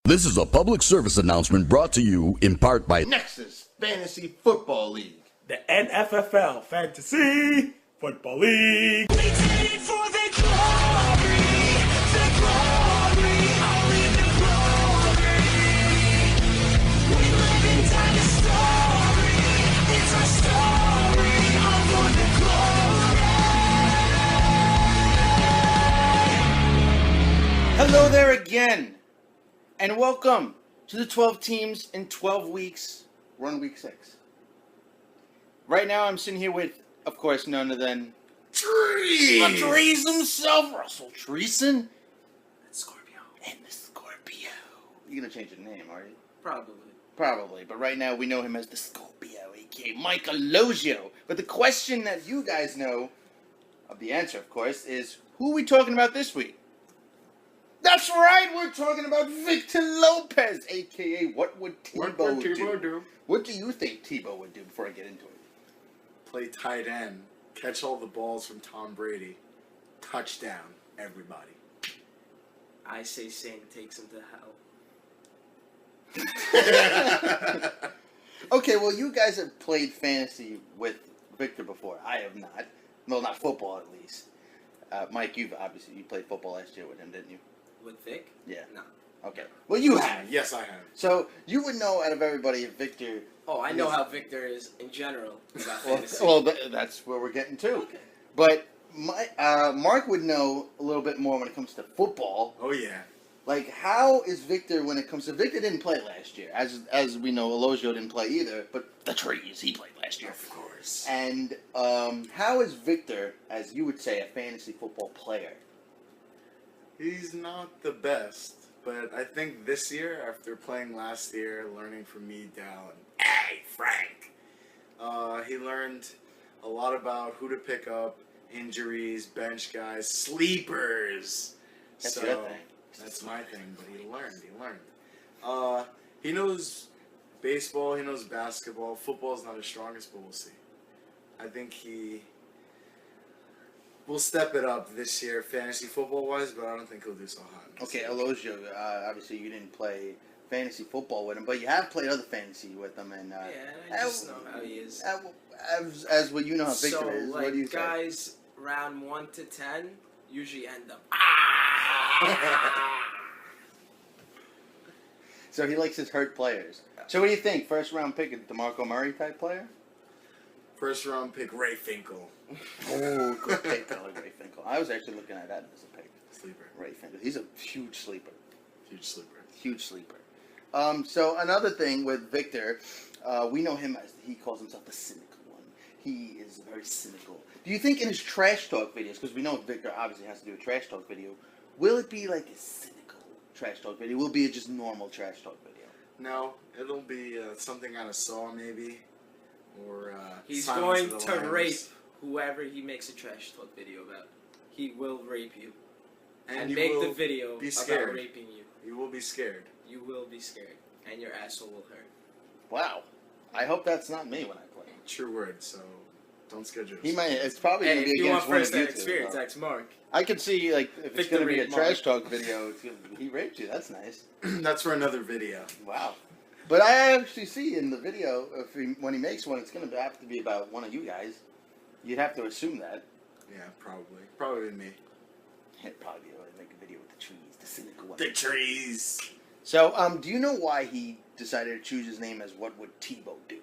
This is a public service announcement brought to you in part by Nexus Fantasy Football League. The NFFL Fantasy Football League. We did it for the glory, only the glory. We live and die the story, it's our story, all for the glory. Hello there again, and welcome to the 12 teams in 12 weeks. We're on week 6. Right now, I'm sitting here with, of course, none other than Trees himself, Russell Treason. Scorpio. And the Scorpio. You're going to change your name, are you? Probably. Probably, but right now we know him as the Scorpio, aka Michael Logio. But the question that you guys know, of the answer, of course, is who are we talking about this week? That's right, we're talking about Victor Lopez, aka what would Tebow do? What do you think Tebow would do before I get into it? Play tight end, catch all the balls from Tom Brady, touchdown, everybody. I say Satan takes him to hell. Okay, well, you guys have played fantasy with Victor before. I have not. Well, not football, at least. Mike, you played football last year with him, didn't you? With Vic? Yeah. No. Okay. Well, you have. Yes, I have. So, you would know out of everybody if Victor... Oh, I know how Victor is in general about Well, fantasy. that's where we're getting to. Okay. But Mark would know a little bit more when it comes to football. Oh, yeah. Like, how is Victor when it comes to... Victor didn't play last year. As we know, Elogio didn't play either. But the Trees, he played last year. Of course. And how is Victor, as you would say, a fantasy football player? He's not the best, but I think this year, after playing last year, learning from me, Dal, and hey, Frank, he learned a lot about who to pick up, injuries, bench guys, sleepers. That's so, your thing. That's my thing, but he learned. He knows baseball, he knows basketball. Football's not his strongest, but we'll see. I think we'll step it up this year, fantasy football-wise, but I don't think he'll do so hot. Okay, Elogio, obviously you didn't play fantasy football with him, but you have played other fantasy with him. And Yeah, I just know how he is. As what you know how Victor So, is, like, what do you say? guys round 1 to 10 usually end up... So he likes his hurt players. So what do you think? First round pick, a DeMarco Murray type player? First round pick, Ray Finkel. Oh, good pick, Ray Finkel. I was actually looking at that as a pick. Sleeper. Ray Finkel. He's a huge sleeper. Huge sleeper. Huge sleeper. So another thing with Victor, we know him as, he calls himself the cynical one. He is very cynical. Do you think in his trash talk videos, because we know Victor obviously has to do a trash talk video, will it be like a cynical trash talk video? Will it be a just normal trash talk video? No, it'll be something out of Saw, maybe. Or He's Silence going of the to Lambs. rape whoever he makes a trash talk video about. He will rape you. And you make will the video be about scared. raping you. You will be scared. You will be scared. And your asshole will hurt. Wow. I hope that's not me when I play. True word, so don't schedule He might. It's probably Hey, going to if be you want against one of first-hand you two, experience, so. ask Mark. I could see, like, if it's Victor going to be a raped trash Mark. talk video, it's gonna, he raped you. That's nice. That's for another video. Wow. But I actually see in the video, when he makes one, it's going to have to be about one of you guys. You'd have to assume that. Yeah, probably. Probably me. He'd probably be able to make a video with the trees, the cynical one. The trees. So, do you know why he decided to choose his name as What Would Tebow Do?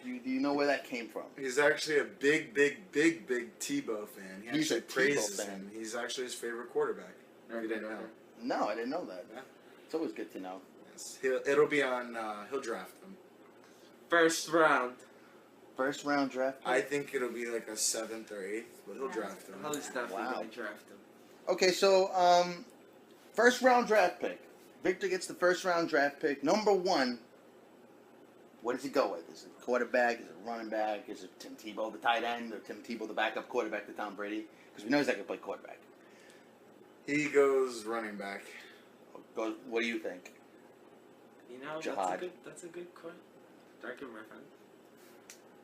Do you know where that came from? He's actually a big Tebow fan. He He's a actually praises Tebow fan. him. He's actually his favorite quarterback. If you didn't know. No, I didn't know that. Yeah. It's always good to know. Yes. It'll be on, he'll draft him. First round. First round draft pick? I think it'll be like a 7th or 8th, but he'll draft him. He's definitely Wow. going to draft him. Okay, so, first round draft pick. Victor gets the first round draft pick. Number 1, what does he go with? Is it quarterback? Is it running back? Is it Tim Tebow, the tight end? Or Tim Tebow, the backup quarterback to Tom Brady? Because we know he's not going to play quarterback. He goes running back. What do you think? You know, Jihad. that's a good question. Thank you, my friend.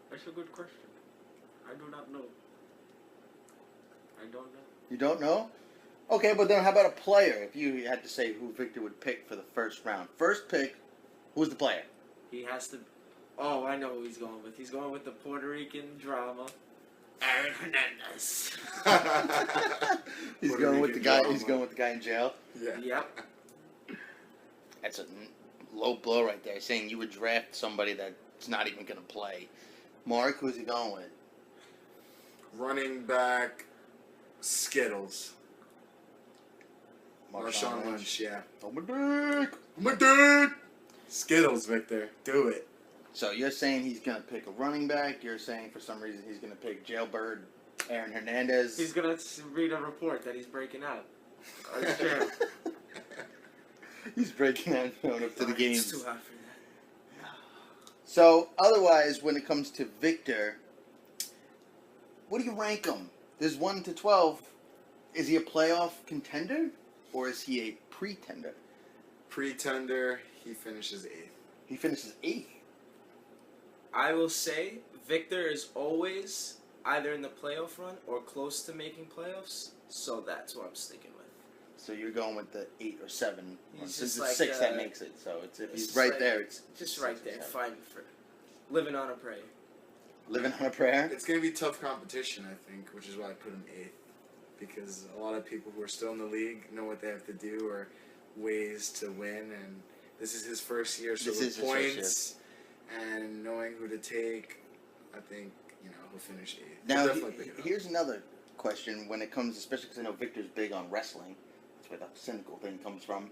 That's a good question. I do not know. I don't know. You don't know? Okay, but then how about a player? If you had to say who Victor would pick for the first round. First pick, who's the player? He has to. Oh, I know who he's going with. He's going with the Puerto Rican drama, Aaron Hernandez. He's Puerto going with the Rican guy. drama. He's going with the guy in jail. Yeah. Yep. That's a low blow right there. Saying you would draft somebody that's not even going to play. Mark, who's he going with? Running back, Skittles. Marshawn Lynch, yeah. Oh my dick. My dude! Skittles, Victor. Do it. So you're saying he's going to pick a running back. You're saying for some reason he's going to pick jailbird Aaron Hernandez. He's gonna read a report that he's breaking out. That's true. He's breaking out and going up to the It's games. too hot for that. So otherwise, when it comes to Victor, what do you rank him? There's 1 to 12. Is he a playoff contender or is he a pretender? Pretender, he finishes 8th. He finishes 8th. I will say Victor is always either in the playoff run or close to making playoffs, so that's what I'm sticking with. So you're going with the 8 or 7. He's Since just it's like, 6 that makes it. So it's if he's it's right like- there, it's Just 6 right or there, 7. fighting for living on a prayer. Living on a prayer. It's going to be tough competition, I think, which is why I put him 8th. Because a lot of people who are still in the league know what they have to do or ways to win, and this is his first year, so This the is his first year. points and knowing who to take, I think, he'll finish 8th. Now, He'll definitely pick it up. here's another question when it comes, especially because I know Victor's big on wrestling. That's where the cynical thing comes from.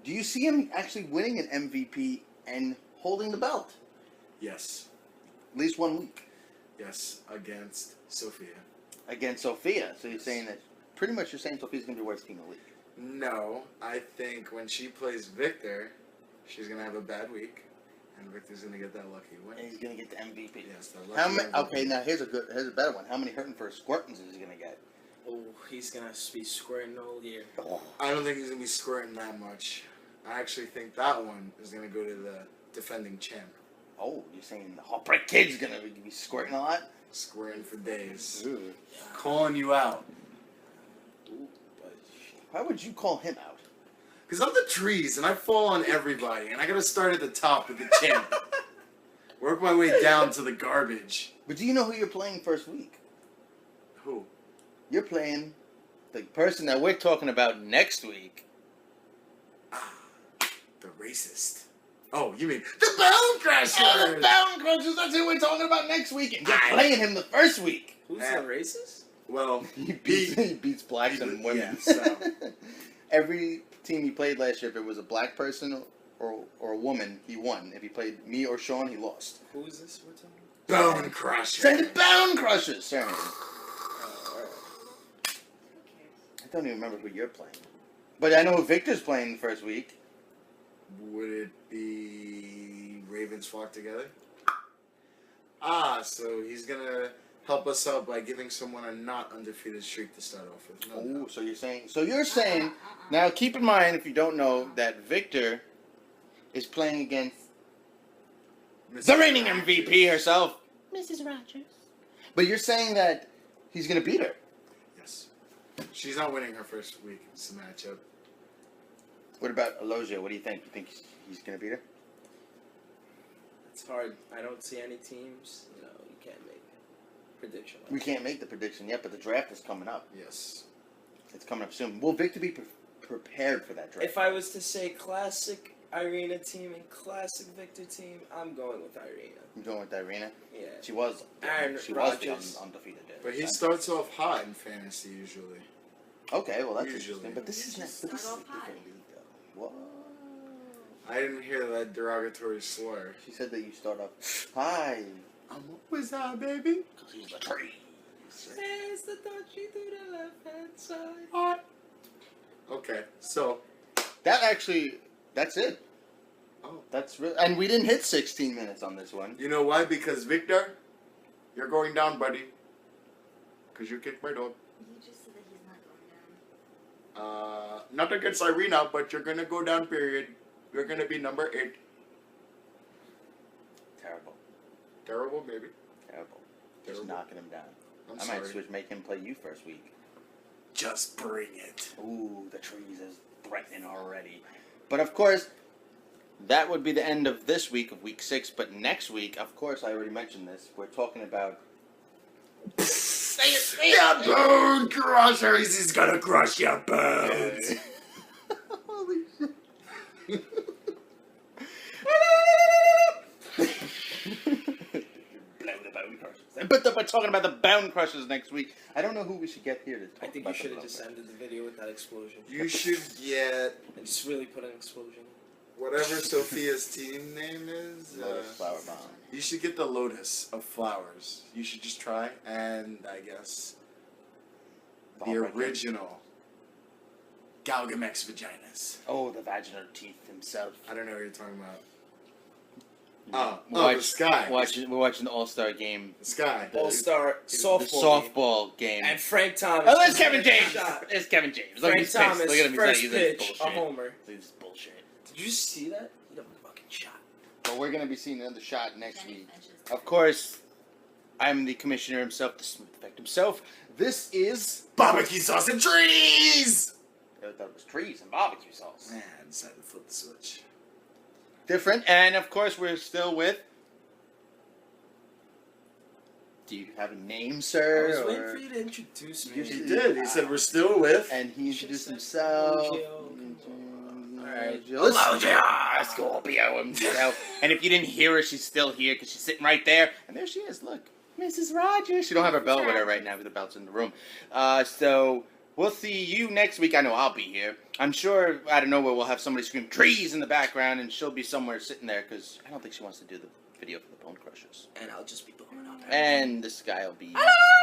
Do you see him actually winning an MVP and holding the belt? Yes. At least 1 week Yes, against Sophia. against Sophia. So you're saying that pretty much you're saying Sophia's going to be the worst team in the league. No, I think when she plays Victor, she's going to have a bad week, and Victor's going to get that lucky win. And he's going to get the MVP. Yes, that How lucky many? MVP. Okay, now here's a better one. How many hurting for squirtings is he going to get? Oh, he's gonna be squirting all year. Oh. I don't think he's going to be squirting that much. I actually think that one is going to go to the defending champ. Oh, you're saying the Heartbreak Kid's going to be squirting a lot? Squirting for days. Ooh. Calling you out. Why would you call him out? Because I'm the trees, and I fall on everybody, and I got to start at the top with the champ. Work my way down to the garbage. But do you know who you're playing first week? Who? You're playing the person that we're talking about next week. The racist. Oh, you mean the Bone Crusher? Oh, the Bound Crushers, that's who we're talking about next week. And you're playing him the first week. Who's Uh, the racist? Well, He beats blacks he- and women. yeah, so. Every team he played last year, if it was a black person or a woman, he won. If he played me or Sean, he lost. Who is this we're talking about? Bone Crusher. Say the Bound Crushers, sir. I don't even remember who you're playing. But I know who Victor's playing the first week. Would it be Ravens flock together? So he's gonna help us out by giving someone a not undefeated streak to start off with. No Oh, doubt. so you're saying now keep in mind if you don't know that Victor is playing against the reigning MVP herself, Mrs. Rogers. But you're saying that he's gonna beat her. Yes. She's not winning her first week. It's a matchup. What about Alogio? What do you think? You think he's gonna beat her? It's hard. I don't see any teams. You can't make a prediction. We can't make the prediction yet, but the draft is coming up. Yes. It's coming up soon. Will Victor be prepared for that draft? If I was to say classic Irina team and classic Victor team, I'm going with Irina. I'm going with Irina. Yeah. She was. Aaron she was the Rodgers. undefeated. But he starts off hot in fantasy usually. Okay, well that's Usually. interesting. But this is not. But this is a Start off different league, though. What? I didn't hear that derogatory slur. She said that you start off. Hi. I'm always hot, baby. Because he's a tree. Says the dodgy to the left hand side. Hot. Okay, so That actually. That's it. Oh. That's real. And we didn't hit 16 minutes on this one. you know why? Because Victor, you're going down, buddy. Because you kicked my dog. You just said that he's not going down. Not against Irina, but you're gonna go down. Period. You're gonna be number 8. Terrible. Terrible, maybe. Terrible. Just Terrible. knocking him down. I'm I sorry. might switch, make him play you first week. Just bring it. Ooh, the trees is threatening already. But of course, that would be the end of this week, of week 6. But next week, of course, I already mentioned this. We're talking about. Yeah, bone crushers. He's gonna crush your bones. Holy shit. Blow the bone crushers. But we're talking about the bone crushers next week. I don't know who we should get here to talk I think you about should the have just bone ended the video with that explosion. You should get And just really put an explosion. whatever Sophia's team name is. Lotus flower bomb. You should get the lotus of flowers. You should just try, and I guess the Heartbreaking. original Galgamex vaginas. Oh, the vaginal teeth himself. I don't know what you're talking about. We're The sky. We're watching the All-Star game. The sky. All-Star The softball. softball game. And Frank Thomas. Oh, there's just Kevin hit a James. shot. It's Kevin James. Look, Frank he's pissed. Thomas, Look at him. He's like, first he's like, pitch, bullshit. a homer. This is bullshit. Did you see that? He done fucking shot. But we're going to be seeing another shot next Jenny week. Finch's Of course, I'm the commissioner himself, the smooth effect himself. This is... Barbecue sauce and trees! I thought it was trees and barbecue sauce. Man, I decided to flip the switch. Different. And, of course, we're still with... Do you have a name, I sir? was or- waiting for you to introduce me. He did. He said we're still with. And he Should've introduced said himself. Alright. Scorpio himself. And if you didn't hear her, she's still here because she's sitting right there. And there she is. Look, Mrs. Rogers. She don't have her belt with her right now because the belt's in the room. So we'll see you next week. I know I'll be here. I'm sure out of nowhere we'll have somebody scream trees in the background, and she'll be somewhere sitting there because I don't think she wants to do the video for the Bone Crushers. And I'll just be blowing up. And this guy will be. Hello!